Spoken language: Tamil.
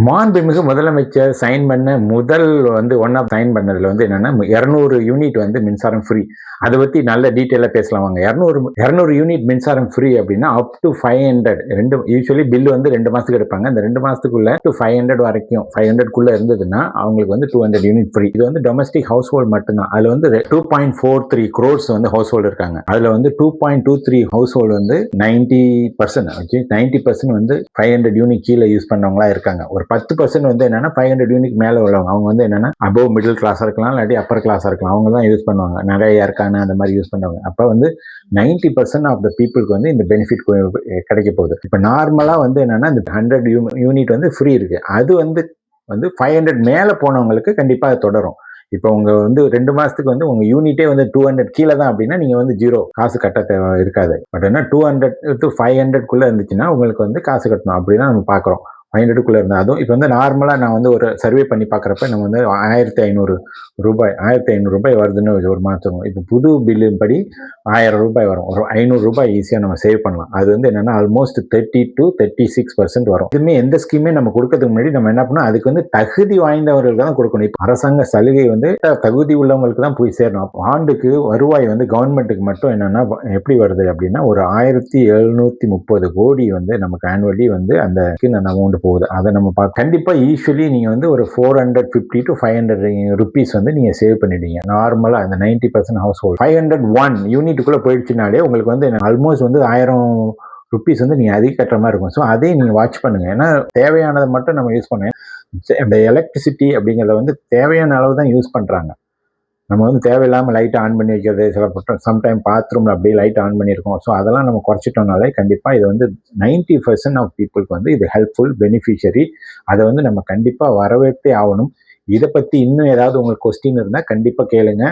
மாண்புமிகு முதலமைச்சர் சைன் பண்ண முதல் ஒன் ஆஃப் சைன் பண்ணதுல என்னன்னா 200 யூனிட் மின்சாரம் ஃப்ரீ. அதை பத்தி நல்ல டீட்டெயிலா பேசலாம் வாங்க. 200 யூனிட் மின்சாரம் ஃப்ரீ அப்படின்னா அப் டு 500 யூஸ்வலி பில் 2 மாசத்துக்கு எடுப்பாங்க. அந்த 2 மாசத்துக்குள்ள டு 500 வரைக்கும் 500 இருந்ததுன்னா அவங்களுக்கு 200 யூனிட் ஃப்ரீ. இது டொமஸ்டிக் ஹவுஸ் ஹோல்ட் மட்டும்தான். அதுல 2.43 crores ஹவுஸ் ஹோல்டு இருக்காங்க. அதுல 2.23 ஹவுஸ் ஹோல்டு 90%, 90% 500 யூனிட் கீழே யூஸ் பண்ணவங்களா இருக்காங்க. ஒரு 10% என்னன்னா 500 யூனிட் மேல உள்ளவங்க. அவங்க என்னன்னா அபவ் மிடில் கிளாஸா இருக்கலாம், இல்லாட்டி அப்பர் கிளாஸா இருக்கலாம். அவங்க தான் யூஸ் பண்ணுவாங்க. நிறைய இருக்கான அந்த மாதிரி யூஸ் பண்ணுவாங்க. அப்ப 90% ஆஃப் த பீப்புளுக்கு இந்த பெனிஃபிட் கிடைக்க போகுது. இப்ப நார்மலா என்னன்னா இந்த 100 யூனிட் ஃப்ரீ இருக்கு. அது 500 மேல போனவங்களுக்கு கண்டிப்பா அது தொடரும். இப்போ உங்க 2 மாசத்துக்கு உங்க யூனிட்டே 200 கீழே தான் அப்படின்னா நீங்க ஜீரோ காசு கட்ட தேவை இருக்காது. பட் என்ன 200 to 500 இருந்துச்சுன்னா உங்களுக்கு காசு கட்டணும். அப்படிதான் நம்ம பாக்குறோம். 500 இருந்தா அதுவும் இப்போ நார்மலா நான் ஒரு சர்வே பண்ணி பாக்குறப்ப நம்ம 1500 ரூபாய் வருதுன்னு ஒரு மாசம். இப்போ புது பில்லின் படி 1000 ரூபாய் வரும். ஒரு 500 ரூபாய் ஈஸியா நம்ம சேவ் பண்ணலாம். அது என்னன்னா ஆல்மோஸ்ட் 30 to 36% வரும். இதுமே எந்த ஸ்கீமே நம்ம கொடுக்கறதுக்கு முன்னாடி நம்ம என்ன பண்ணணும், அதுக்கு தகுதி வாய்ந்தவர்களுக்கு தான் கொடுக்கணும். இப்போ அரசாங்க சலுகை தகுதி உள்ளவங்களுக்கு தான் போய் சேரணும். ஆண்டுக்கு வருவாய் கவர்மெண்ட்டுக்கு மட்டும் என்னன்னா எப்படி வருது அப்படின்னா ஒரு 1730 கோடி நமக்கு ஆனுவலி அந்த அமௌண்ட் போகுது. அதை நம்ம கண்டிப்பா யூஸ்வலி நீங்க ஒரு 450 to 500 ருபீஸ் நீங்க சேவ் பண்ணிடுங்க. நார்மலா அந்த 90% ஹவுஸ் ஹோல்ட் 501 யூனிட்டுக்குள்ள போயிடுச்சுனாலே உங்களுக்கு ஆல்மோஸ்ட் 1000 ருபீஸ் நீங்க அதிக கட்டுற மாதிரி இருக்கும். ஸோ அதையும் நீங்க வாட்ச் பண்ணுங்க. ஏன்னா தேவையானதை மட்டும் நம்ம யூஸ் பண்ணுங்க. இந்த எலக்ட்ரிசிட்டி அப்படிங்கிறத தேவையான அளவு தான் யூஸ் பண்றாங்க. நம்ம தேவையில்லாமல் லைட் ஆன் பண்ணி வைக்கிறது, சில சம்டைம் பாத்ரூம்ல அப்படியே லைட் ஆன் பண்ணியிருக்கோம். ஸோ அதெல்லாம் நம்ம குறைச்சிட்டோம்னாலே கண்டிப்பா இது 90% ஆஃப் பீப்புளுக்கு இது ஹெல்ப்ஃபுல் பெனிஃபிஷரி. அதை நம்ம கண்டிப்பா வரவேற்றே ஆகணும். இதை பத்தி இன்னும் ஏதாவது உங்களுக்கு கொஸ்டின் இருந்தா கண்டிப்பா கேளுங்க.